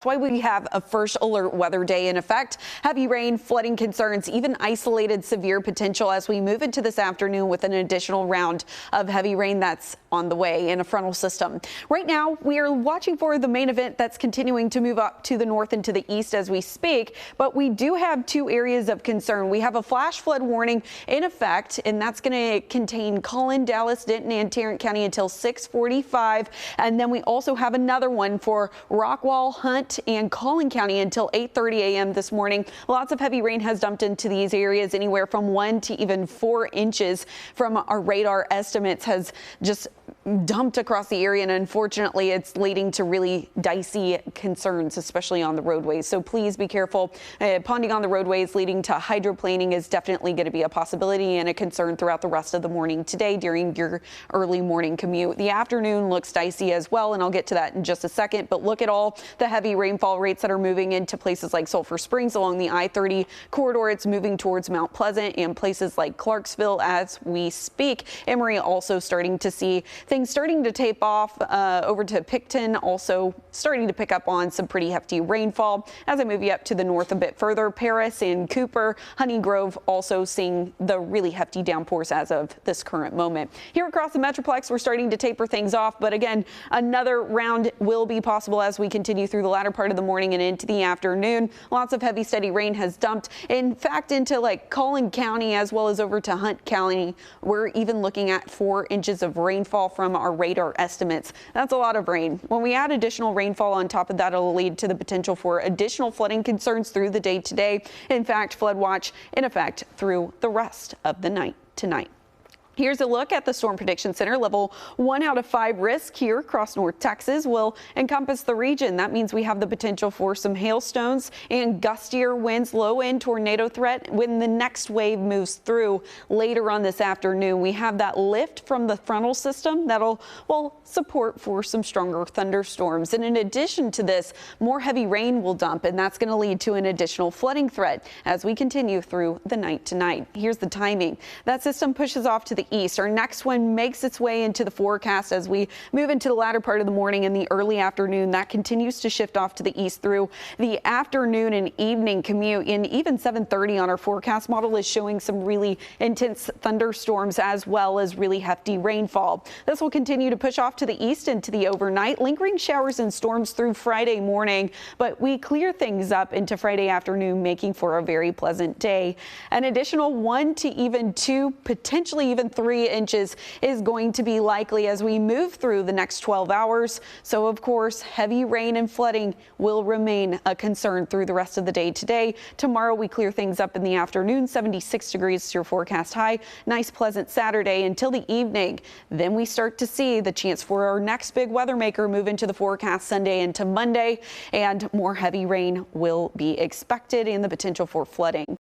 That's why we have a first alert weather day in effect. Heavy rain, flooding concerns, even isolated severe potential as we move into this afternoon with an additional round of heavy rain that's on the way in a frontal system. Right now, we are watching for the main event that's continuing to move up to the north and to the east as we speak. But we do have two areas of concern. We have a flash flood warning in effect, and that's going to contain Collin, Dallas, Denton, and Tarrant County until 6:45. And then we also have another one for Rockwall, Hunt, and Collin County until 8:30 a.m. this morning. Lots of heavy rain has dumped into these areas, anywhere from 1 to even 4 inches from our radar estimates has just dumped across the area, and unfortunately it's leading to really dicey concerns, especially on the roadways. So please be careful. Ponding on the roadways leading to hydroplaning is definitely going to be a possibility and a concern throughout the rest of the morning today during your early morning commute. The afternoon looks dicey as well, and I'll get to that in just a second. But look at all the heavy rainfall rates that are moving into places like Sulphur Springs along the I-30 corridor. It's moving towards Mount Pleasant and places like Clarksville as we speak. Emory also starting to see things starting to tape off over to Picton, also starting to pick up on some pretty hefty rainfall. As I move you up to the north a bit further, Paris and Cooper, Honey Grove also seeing the really hefty downpours as of this current moment. Here across the Metroplex, we're starting to taper things off, but again, another round will be possible as we continue through the latter part of the morning and into the afternoon. Lots of heavy, steady rain has dumped, in fact, into like Collin County as well as over to Hunt County. We're even looking at 4 inches of rainfall from our radar estimates. That's a lot of rain. When we add additional rainfall on top of that, it'll lead to the potential for additional flooding concerns through the day today. In fact, flood watch in effect through the rest of the night tonight. Here's a look at the Storm Prediction Center. Level 1 out of 5 risk here across North Texas will encompass the region. That means we have the potential for some hailstones and gustier winds, low end tornado threat when the next wave moves through later on this afternoon. We have that lift from the frontal system that'll support for some stronger thunderstorms. And in addition to this, more heavy rain will dump, and that's going to lead to an additional flooding threat as we continue through the night tonight. Here's the timing. That system pushes off to the east. Our next one makes its way into the forecast as we move into the latter part of the morning and the early afternoon. That continues to shift off to the east through the afternoon and evening commute. And even 7:30 on our forecast model is showing some really intense thunderstorms as well as really hefty rainfall. This will continue to push off to the east into the overnight, lingering showers and storms through Friday morning, but we clear things up into Friday afternoon, making for a very pleasant day. An additional 1 to even 2, potentially even 3 inches is going to be likely as we move through the next 12 hours. So, of course, heavy rain and flooding will remain a concern through the rest of the day today. Tomorrow, we clear things up in the afternoon. 76 degrees is your forecast high. Nice, pleasant Saturday until the evening. Then we start to see the chance for our next big weather maker move into the forecast Sunday into Monday, and more heavy rain will be expected and the potential for flooding.